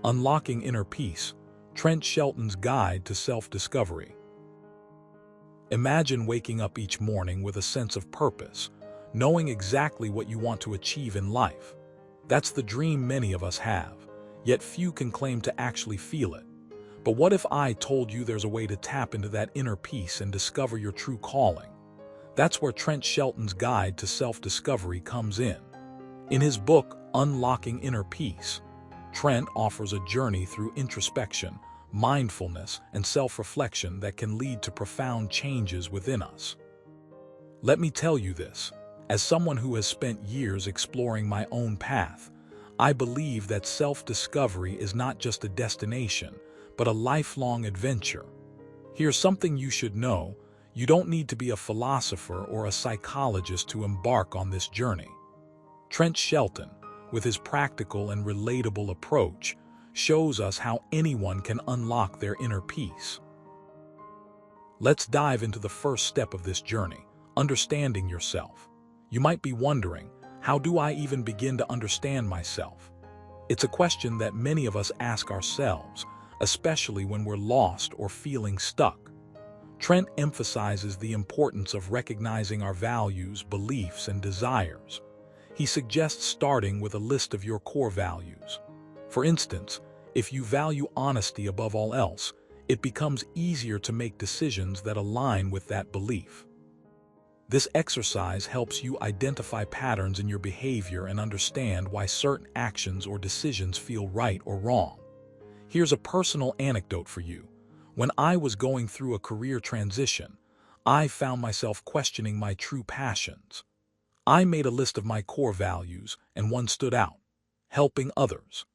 Unlocking Inner Peace, Trent Shelton's Guide to Self-Discovery. Imagine waking up each morning with a sense of purpose, knowing exactly what you want to achieve in life. That's the dream many of us have, yet few can claim to actually feel it. But what if I told you there's a way to tap into that inner peace and discover your true calling? That's where Trent Shelton's Guide to Self-Discovery comes in. In his book, Unlocking Inner Peace, Trent offers a journey through introspection, mindfulness, and self-reflection that can lead to profound changes within us. Let me tell you this, as someone who has spent years exploring my own path, I believe that self-discovery is not just a destination, but a lifelong adventure. Here's something you should know: you don't need to be a philosopher or a psychologist to embark on this journey. Trent Shelton, with his practical and relatable approach, shows us how anyone can unlock their inner peace. Let's dive into the first step of this journey, understanding yourself. You might be wondering, how do I even begin to understand myself? It's a question that many of us ask ourselves, especially when we're lost or feeling stuck. Trent emphasizes the importance of recognizing our values, beliefs, and desires. He suggests starting with a list of your core values. For instance, if you value honesty above all else, it becomes easier to make decisions that align with that belief. This exercise helps you identify patterns in your behavior and understand why certain actions or decisions feel right or wrong. Here's a personal anecdote for you. When I was going through a career transition, I found myself questioning my true passions. I made a list of my core values, and one stood out: helping others.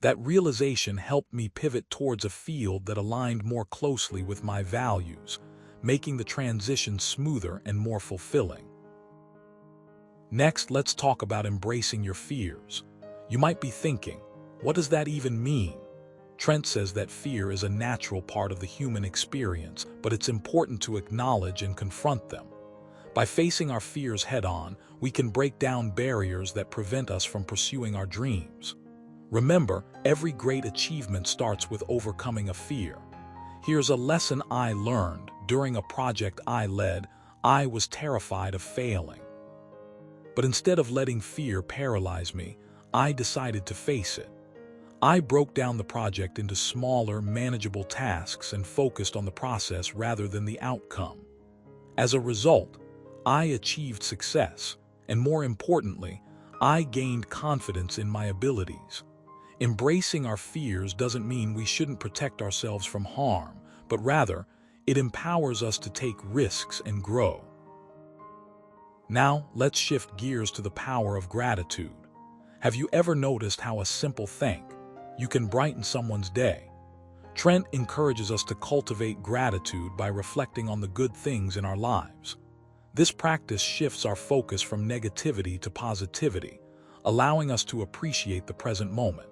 That realization helped me pivot towards a field that aligned more closely with my values, making the transition smoother and more fulfilling. Next, let's talk about embracing your fears. You might be thinking, what does that even mean? Trent says that fear is a natural part of the human experience, but it's important to acknowledge and confront them. By facing our fears head-on, we can break down barriers that prevent us from pursuing our dreams. Remember, every great achievement starts with overcoming a fear. Here's a lesson I learned. During a project I led, I was terrified of failing. But instead of letting fear paralyze me, I decided to face it. I broke down the project into smaller, manageable tasks and focused on the process rather than the outcome. As a result, I achieved success, and more importantly, I gained confidence in my abilities. Embracing our fears doesn't mean we shouldn't protect ourselves from harm, but rather, it empowers us to take risks and grow. Now, let's shift gears to the power of gratitude. Have you ever noticed how a simple thank you can brighten someone's day? Trent encourages us to cultivate gratitude by reflecting on the good things in our lives. This practice shifts our focus from negativity to positivity, allowing us to appreciate the present moment.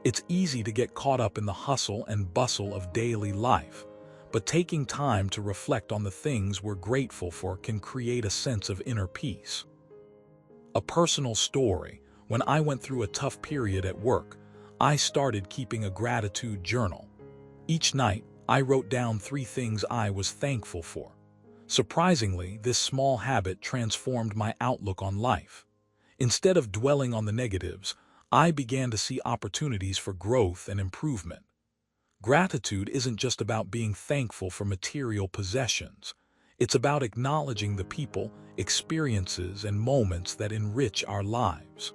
It's easy to get caught up in the hustle and bustle of daily life, but taking time to reflect on the things we're grateful for can create a sense of inner peace. A personal story: when I went through a tough period at work, I started keeping a gratitude journal. Each night, I wrote down 3 things I was thankful for. Surprisingly, this small habit transformed my outlook on life. Instead of dwelling on the negatives, I began to see opportunities for growth and improvement. Gratitude isn't just about being thankful for material possessions. It's about acknowledging the people, experiences, and moments that enrich our lives.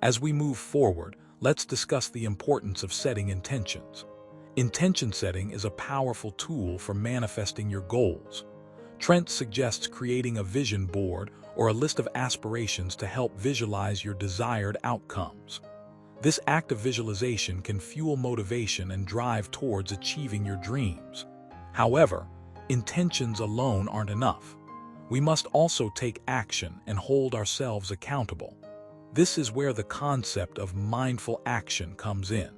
As we move forward, let's discuss the importance of setting intentions. Intention setting is a powerful tool for manifesting your goals. Trent suggests creating a vision board or a list of aspirations to help visualize your desired outcomes. This act of visualization can fuel motivation and drive towards achieving your dreams. However, intentions alone aren't enough. We must also take action and hold ourselves accountable. This is where the concept of mindful action comes in.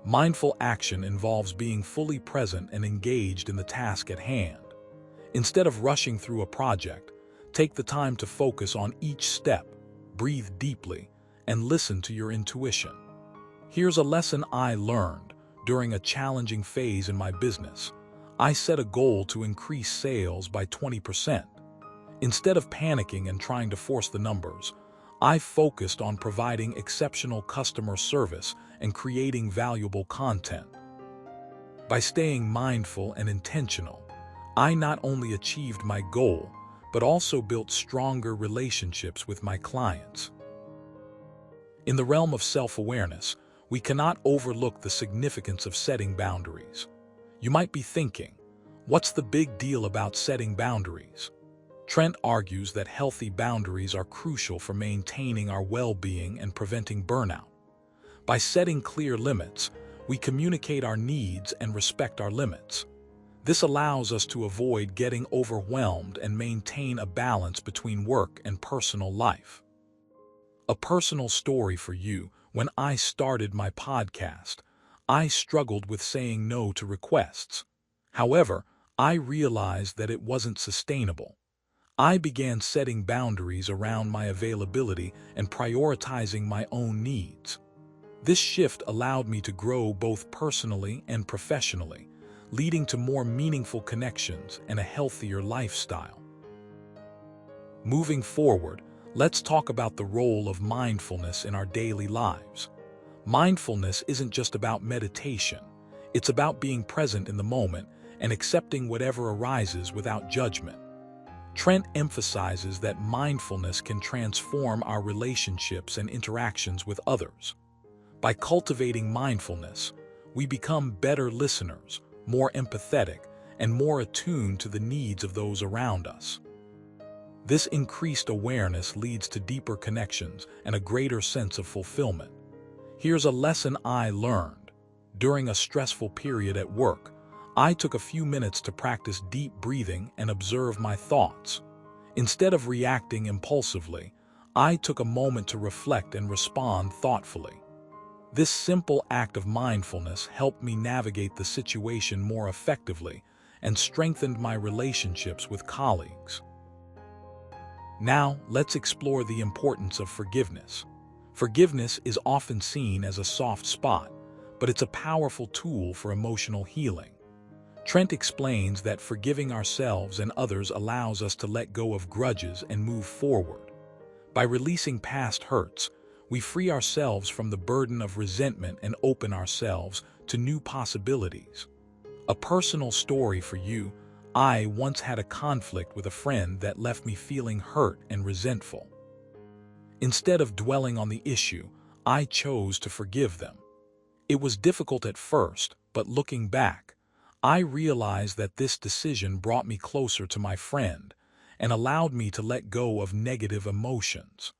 Mindful action involves being fully present and engaged in the task at hand. Instead of rushing through a project, take the time to focus on each step, breathe deeply, and listen to your intuition. Here's a lesson I learned during a challenging phase in my business. I set a goal to increase sales by 20%. Instead of panicking and trying to force the numbers, I focused on providing exceptional customer service and creating valuable content. By staying mindful and intentional, I not only achieved my goal, but also built stronger relationships with my clients. In the realm of self-awareness, we cannot overlook the significance of setting boundaries. You might be thinking, what's the big deal about setting boundaries? Trent argues that healthy boundaries are crucial for maintaining our well-being and preventing burnout. By setting clear limits, we communicate our needs and respect our limits. This allows us to avoid getting overwhelmed and maintain a balance between work and personal life. A personal story for you: when I started my podcast, I struggled with saying no to requests. However, I realized that it wasn't sustainable. I began setting boundaries around my availability and prioritizing my own needs. This shift allowed me to grow both personally and professionally, leading to more meaningful connections and a healthier lifestyle. Moving forward, let's talk about the role of mindfulness in our daily lives. Mindfulness isn't just about meditation. It's about being present in the moment and accepting whatever arises without judgment. Trent emphasizes that mindfulness can transform our relationships and interactions with others. By cultivating mindfulness, we become better listeners, more empathetic, and more attuned to the needs of those around us. This increased awareness leads to deeper connections and a greater sense of fulfillment. Here's a lesson I learned. During a stressful period at work, I took a few minutes to practice deep breathing and observe my thoughts. Instead of reacting impulsively, I took a moment to reflect and respond thoughtfully. This simple act of mindfulness helped me navigate the situation more effectively and strengthened my relationships with colleagues. Now, let's explore the importance of forgiveness. Forgiveness is often seen as a soft spot, but it's a powerful tool for emotional healing. Trent explains that forgiving ourselves and others allows us to let go of grudges and move forward. By releasing past hurts, we free ourselves from the burden of resentment and open ourselves to new possibilities. A personal story for you: I once had a conflict with a friend that left me feeling hurt and resentful. Instead of dwelling on the issue, I chose to forgive them. It was difficult at first, but looking back, I realized that this decision brought me closer to my friend and allowed me to let go of negative emotions.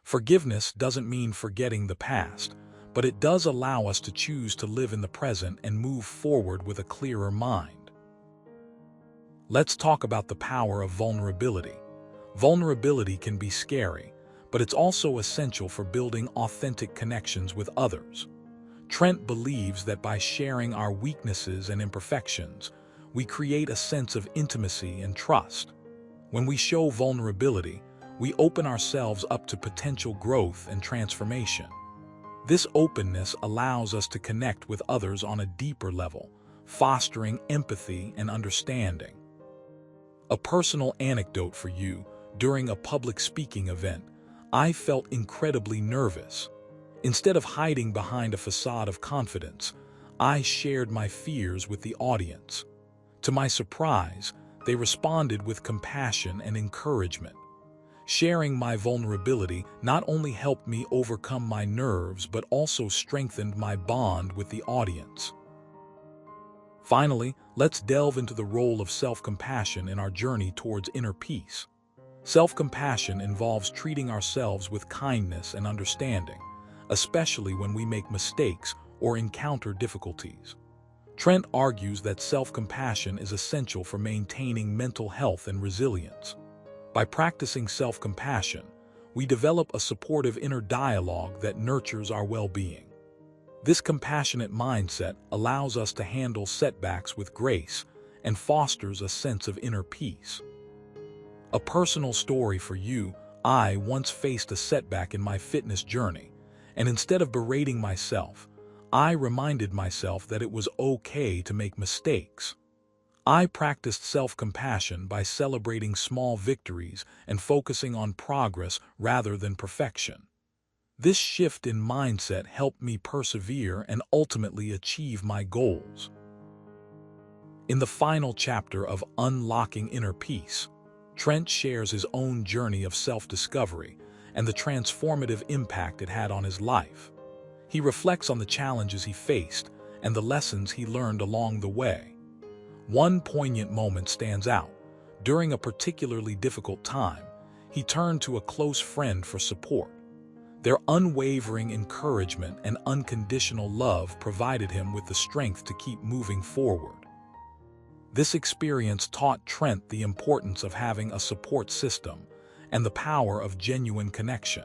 Forgiveness doesn't mean forgetting the past, but it does allow us to choose to live in the present and move forward with a clearer mind. Let's talk about the power of vulnerability. Vulnerability can be scary, but it's also essential for building authentic connections with others. Trent believes that by sharing our weaknesses and imperfections, we create a sense of intimacy and trust. When we show vulnerability, we open ourselves up to potential growth and transformation. This openness allows us to connect with others on a deeper level, fostering empathy and understanding. A personal anecdote for you: during a public speaking event, I felt incredibly nervous. Instead of hiding behind a facade of confidence, I shared my fears with the audience. To my surprise, they responded with compassion and encouragement. Sharing my vulnerability not only helped me overcome my nerves, but also strengthened my bond with the audience. Finally, let's delve into the role of self-compassion in our journey towards inner peace. Self-compassion involves treating ourselves with kindness and understanding, especially when we make mistakes or encounter difficulties. Trent argues that self-compassion is essential for maintaining mental health and resilience. By practicing self-compassion, we develop a supportive inner dialogue that nurtures our well-being. This compassionate mindset allows us to handle setbacks with grace and fosters a sense of inner peace. A personal story for you: I once faced a setback in my fitness journey, and instead of berating myself, I reminded myself that it was okay to make mistakes. I practiced self-compassion by celebrating small victories and focusing on progress rather than perfection. This shift in mindset helped me persevere and ultimately achieve my goals. In the final chapter of Unlocking Inner Peace, Trent shares his own journey of self-discovery and the transformative impact it had on his life. He reflects on the challenges he faced and the lessons he learned along the way. One poignant moment stands out. During a particularly difficult time, he turned to a close friend for support. Their unwavering encouragement and unconditional love provided him with the strength to keep moving forward. This experience taught Trent the importance of having a support system and the power of genuine connection.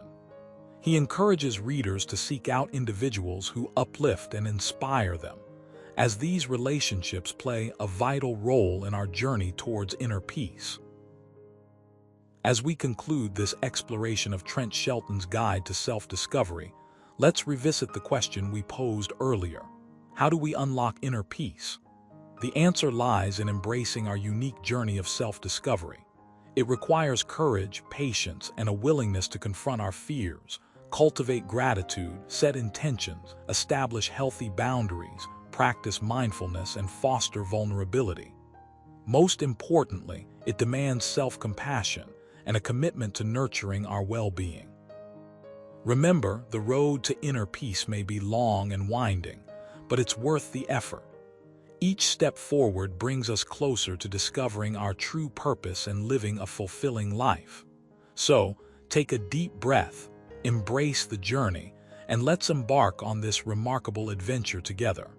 He encourages readers to seek out individuals who uplift and inspire them, as these relationships play a vital role in our journey towards inner peace. As we conclude this exploration of Trent Shelton's guide to self-discovery, let's revisit the question we posed earlier. How do we unlock inner peace? The answer lies in embracing our unique journey of self-discovery. It requires courage, patience, and a willingness to confront our fears, cultivate gratitude, set intentions, establish healthy boundaries, practice mindfulness, and foster vulnerability. Most importantly, it demands self-compassion and a commitment to nurturing our well-being. Remember, the road to inner peace may be long and winding, but it's worth the effort. Each step forward brings us closer to discovering our true purpose and living a fulfilling life. So, take a deep breath, embrace the journey, and let's embark on this remarkable adventure together.